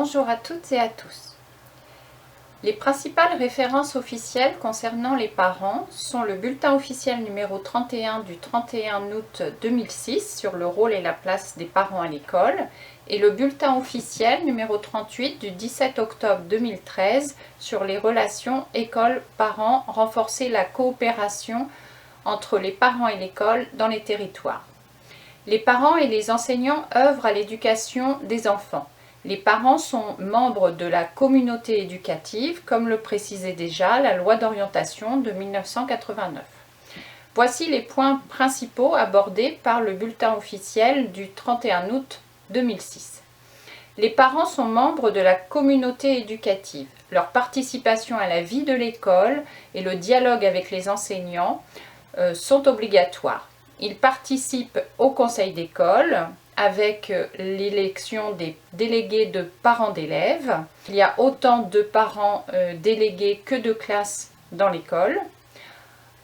Bonjour à toutes et à tous. Les principales références officielles concernant les parents sont le bulletin officiel numéro 31 du 31 août 2006 sur le rôle et la place des parents à l'école et le bulletin officiel numéro 38 du 17 octobre 2013 sur les relations école-parents, renforcer la coopération entre les parents et l'école dans les territoires. Les parents et les enseignants œuvrent à l'éducation des enfants. Les parents sont membres de la communauté éducative, comme le précisait déjà la loi d'orientation de 1989. Voici les points principaux abordés par le bulletin officiel du 31 août 2006. Les parents sont membres de la communauté éducative. Leur participation à la vie de l'école et le dialogue avec les enseignants sont obligatoires. Ils participent au conseil d'école avec l'élection des délégués de parents d'élèves. Il y a autant de parents délégués que de classes dans l'école.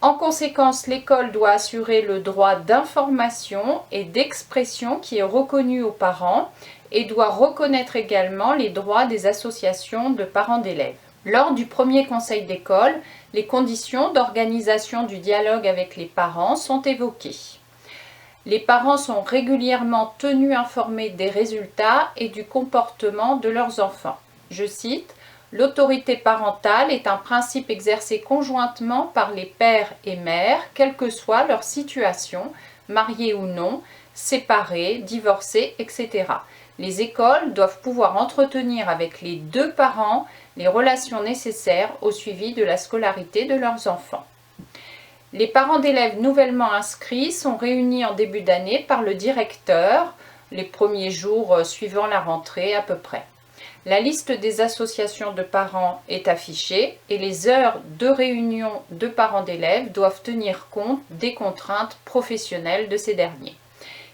En conséquence, l'école doit assurer le droit d'information et d'expression qui est reconnu aux parents et doit reconnaître également les droits des associations de parents d'élèves. Lors du premier conseil d'école, les conditions d'organisation du dialogue avec les parents sont évoquées. Les parents sont régulièrement tenus informés des résultats et du comportement de leurs enfants. Je cite, « L'autorité parentale est un principe exercé conjointement par les pères et mères, quelle que soit leur situation, mariés ou non, séparés, divorcés, etc. Les écoles doivent pouvoir entretenir avec les deux parents les relations nécessaires au suivi de la scolarité de leurs enfants. » Les parents d'élèves nouvellement inscrits sont réunis en début d'année par le directeur, les premiers jours suivant la rentrée à peu près. La liste des associations de parents est affichée et les heures de réunion de parents d'élèves doivent tenir compte des contraintes professionnelles de ces derniers.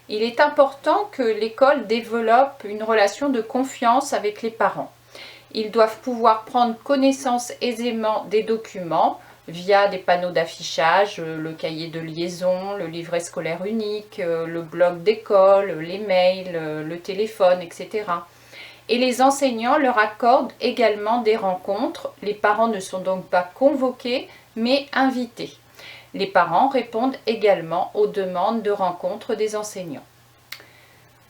Il est important que l'école développe une relation de confiance avec les parents. Ils doivent pouvoir prendre connaissance aisément des documents via des panneaux d'affichage, le cahier de liaison, le livret scolaire unique, le blog d'école, les mails, le téléphone, etc. Et les enseignants leur accordent également des rencontres. Les parents ne sont donc pas convoqués, mais invités. Les parents répondent également aux demandes de rencontres des enseignants.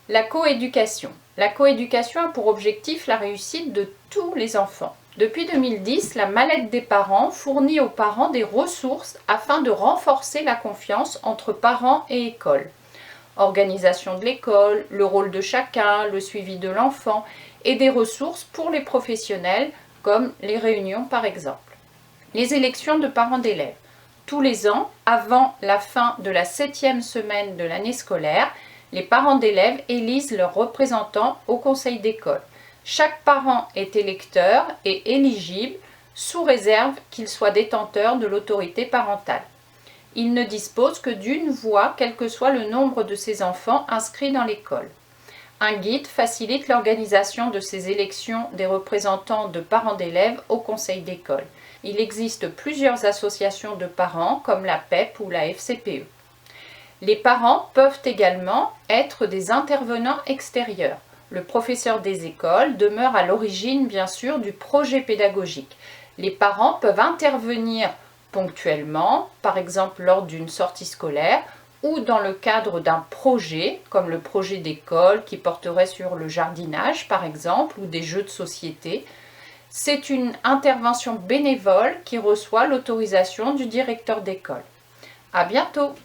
La coéducation. La coéducation a pour objectif la réussite de tous les enfants. Depuis 2010, la mallette des parents fournit aux parents des ressources afin de renforcer la confiance entre parents et école. Organisation de l'école, le rôle de chacun, le suivi de l'enfant et des ressources pour les professionnels comme les réunions par exemple. Les élections de parents d'élèves. Tous les ans, avant la fin de la 7e semaine de l'année scolaire, les parents d'élèves élisent leurs représentants au conseil d'école. Chaque parent est électeur et éligible sous réserve qu'il soit détenteur de l'autorité parentale. Il ne dispose que d'une voix, quel que soit le nombre de ses enfants inscrits dans l'école. Un guide facilite l'organisation de ces élections des représentants de parents d'élèves au conseil d'école. Il existe plusieurs associations de parents comme la PEP ou la FCPE. Les parents peuvent également être des intervenants extérieurs. Le professeur des écoles demeure à l'origine, bien sûr, du projet pédagogique. Les parents peuvent intervenir ponctuellement, par exemple lors d'une sortie scolaire, ou dans le cadre d'un projet, comme le projet d'école qui porterait sur le jardinage, par exemple, ou des jeux de société. C'est une intervention bénévole qui reçoit l'autorisation du directeur d'école. À bientôt!